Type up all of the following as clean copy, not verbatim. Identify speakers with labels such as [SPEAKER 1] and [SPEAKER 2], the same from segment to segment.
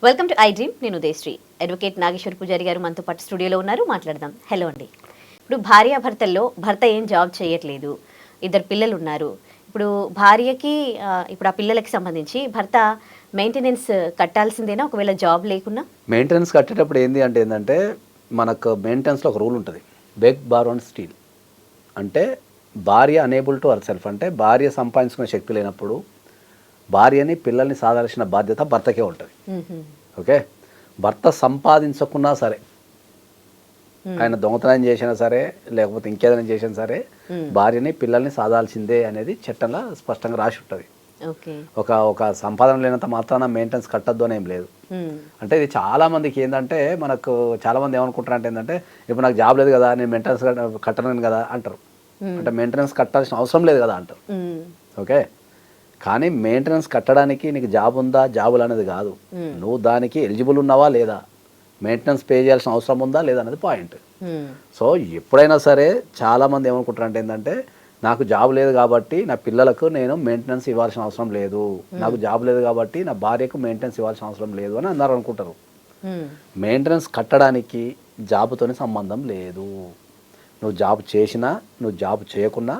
[SPEAKER 1] Welcome to I dream. నేను Udayasri. Advocate Nageshwar పూజారి గారు మనతో పాటు స్టూడియోలో ఉన్నారు. మాట్లాడదాం. హలో అండి. ఇప్పుడు భార్యాభర్తల్లో భర్త ఏం జాబ్ చేయట్లేదు, ఇద్దరు పిల్లలు ఉన్నారు. ఇప్పుడు భార్యకి ఇప్పుడు ఆ పిల్లలకి సంబంధించి భర్త మెయింటెనెన్స్ కట్టాల్సిందేనా ఒకవేళ జాబ్ లేకున్నా?
[SPEAKER 2] మెయింటెనెన్స్ కట్టేటప్పుడు ఏంటంటే మనకు మెయింటెనెన్స్లో ఒక రూల్ ఉంటుంది, బెగ్ బార్ అండ్ స్టీల్. అంటే భార్య అనేబుల్ టు హర్ సెల్ఫ్, అంటే భార్య సంపాదించుకునే శక్తి లేనప్పుడు భార్యని పిల్లల్ని సాధాల్సిన బాధ్యత భర్తకే ఉంటుంది. ఓకే, భర్త సంపాదించకున్నా సరే, ఆయన దొంగతనం చేసినా సరే లేకపోతే ఇంకేదైనా చేసినా సరే భార్యని పిల్లల్ని సాధాల్సిందే అనేది చట్టంలో స్పష్టంగా రాసి ఉంటుంది. ఒక సంపాదన లేనంత మాత్రాన మెయింటెనెన్స్ కట్టద్దు అని ఏం లేదు. అంటే ఇది చాలా మందికి ఏంటంటే, మనకు చాలా మంది ఏమనుకుంటారు అంటే ఏంటంటే, ఇప్పుడు నాకు జాబ్ లేదు కదా, నేను మెయింటెనెన్స్ కట్టలేను కదా అంటారు. అంటే మెయింటెనెన్స్ కట్టాల్సిన అవసరం లేదు కదా అంటారు. ఓకే, కానీ మెయింటెనెన్స్ కట్టడానికి నీకు జాబ్ ఉందా జాబులు అనేది కాదు, నువ్వు దానికి ఎలిజిబుల్ ఉన్నావా లేదా, మెయింటెనెన్స్ పే చేయాల్సిన అవసరం ఉందా లేదా అనేది పాయింట్. సో ఎప్పుడైనా సరే చాలామంది ఏమనుకుంటారు అంటే ఏంటంటే, నాకు జాబ్ లేదు కాబట్టి నా పిల్లలకు నేను మెయింటెనెన్స్ ఇవ్వాల్సిన అవసరం లేదు, నాకు జాబ్ లేదు కాబట్టి నా భార్యకు మెయింటెనెన్స్ ఇవ్వాల్సిన అవసరం లేదు అని అందరూ అనుకుంటారు. మెయింటెనెన్స్ కట్టడానికి జాబ్తోనే సంబంధం లేదు. నువ్వు జాబ్ చేసినా నువ్వు జాబ్ చేయకున్నా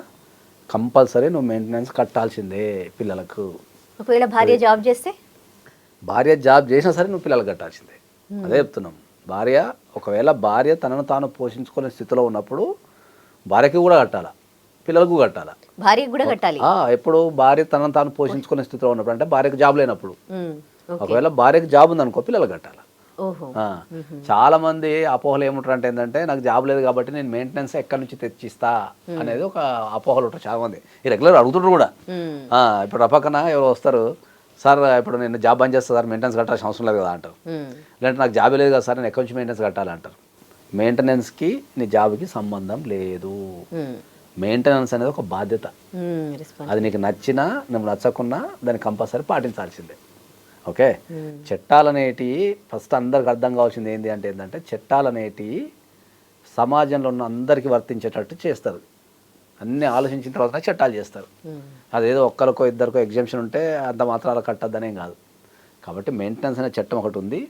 [SPEAKER 2] కంపల్సరీ నువ్వు మెయింటెనెన్స్ కట్టాల్సిందే పిల్లలకు.
[SPEAKER 1] ఒకవేళ భార్య జాబ్ చేస్తే,
[SPEAKER 2] భార్య జాబ్ చేసినా సరే నువ్వు పిల్లలకు కట్టాల్సిందే. అదే చెప్తున్నాం. ఒకవేళ భార్య తనను తాను పోషించుకునే స్థితిలో ఉన్నప్పుడు భార్యకి కూడా కట్టాలా, పిల్లలకు కట్టాలా.
[SPEAKER 1] భార్యకు కూడా కట్టాలి.
[SPEAKER 2] ఎప్పుడు భార్య తనను తాను పోషించుకునే స్థితిలో ఉన్నప్పుడు, అంటే భార్యకు జాబ్ లేనప్పుడు. ఒకవేళ భార్యకు జాబ్ ఉందనుకో పిల్లలకు కట్టాలా. చాలా మంది అపోహలు ఏముంటారు అంటే ఏంటంటే, నాకు జాబ్ లేదు కాబట్టి నేను మెయింటెనెన్స్ ఎక్కడి నుంచి తెచ్చిస్తా అనేది ఒక అపోహలు ఉంటారు చాలా మంది. ఈ రెగ్యులర్ అడుగుతుంటారు కూడా. ఇప్పుడు పక్కన ఎవరు వస్తారు, సార్ ఇప్పుడు నేను జాబ్ బంద్ చేస్తా సార్, మెయింటెనెన్స్ కట్టాల్సిన అవసరం లేదు కదా అంటారు. లేదంటే నాకు జాబ్ లేదు కదా సార్, నేను ఎక్కడి నుంచి మెయింటెనెన్స్ కట్టాలంటారు. మెయింటెనెన్స్కి నీ జాబ్కి సంబంధం లేదు. మెయింటెనెన్స్ అనేది ఒక బాధ్యత. అది నీకు నచ్చినా నువ్వు నచ్చకున్నా దాన్ని కంపల్సరీ పాటించాల్సిందే. ఓకే, చట్టాలనేటివి ఫస్ట్ అందరికి అర్థం కావాల్సింది ఏంటంటే చట్టాలనేటివి సమాజంలో ఉన్న అందరికీ వర్తించేటట్టు చేస్తారు. అన్నీ ఆలోచించిన తర్వాత చట్టాలు చేస్తారు. అదేదో ఒక్కరికో ఇద్దరికో ఎగ్జామ్షన్ ఉంటే అంత మాత్రాలు కట్టద్దనేం కాదు. కాబట్టి మెయింటెనెన్స్ అనే చట్టం ఒకటి ఉంది,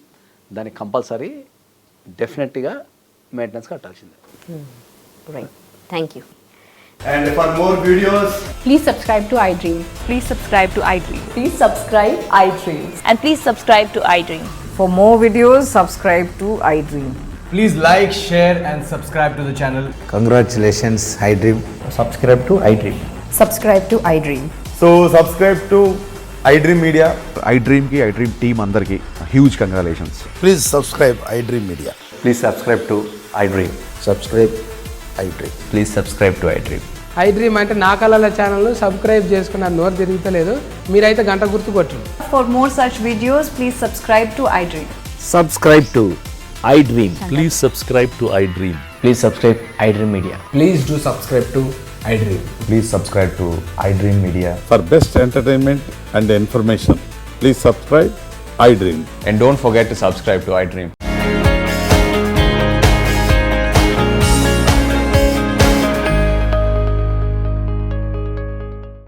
[SPEAKER 2] దానికి కంపల్సరీ డెఫినెట్గా మెయింటెనెన్స్ కట్టాల్సిందే.
[SPEAKER 1] Thank you.
[SPEAKER 3] And for more videos,
[SPEAKER 4] please subscribe to iDream.
[SPEAKER 5] Please subscribe to iDream.
[SPEAKER 4] Please subscribe iDream.
[SPEAKER 5] And please subscribe to iDream.
[SPEAKER 4] For more videos, subscribe to iDream.
[SPEAKER 3] please like, share and subscribe to the channel.
[SPEAKER 6] Congratulations, iDream.
[SPEAKER 7] Subscribe to iDream.
[SPEAKER 4] Subscribe to iDream.
[SPEAKER 3] So subscribe to iDream Media.
[SPEAKER 8] iDream ki iDream team andarki huge congratulations.
[SPEAKER 6] Please subscribe iDream Media.
[SPEAKER 7] Please subscribe to iDream.
[SPEAKER 6] Subscribe iDream.
[SPEAKER 7] Please subscribe to iDream.
[SPEAKER 9] iDream అంటే నా కళల ఛానల్ను subscribe చేసుకున్న నోరు తిరుగుతలేదు, మీరైతే గంట గుర్తు కొట్టండి.
[SPEAKER 5] For more such videos, please subscribe to iDream.
[SPEAKER 10] Subscribe to iDream.
[SPEAKER 11] Please subscribe to iDream.
[SPEAKER 7] Please subscribe iDream Media.
[SPEAKER 3] Please do subscribe to iDream.
[SPEAKER 6] Please subscribe to iDream Media.
[SPEAKER 8] For best entertainment and information, please subscribe iDream.
[SPEAKER 7] And don't forget to subscribe to iDream.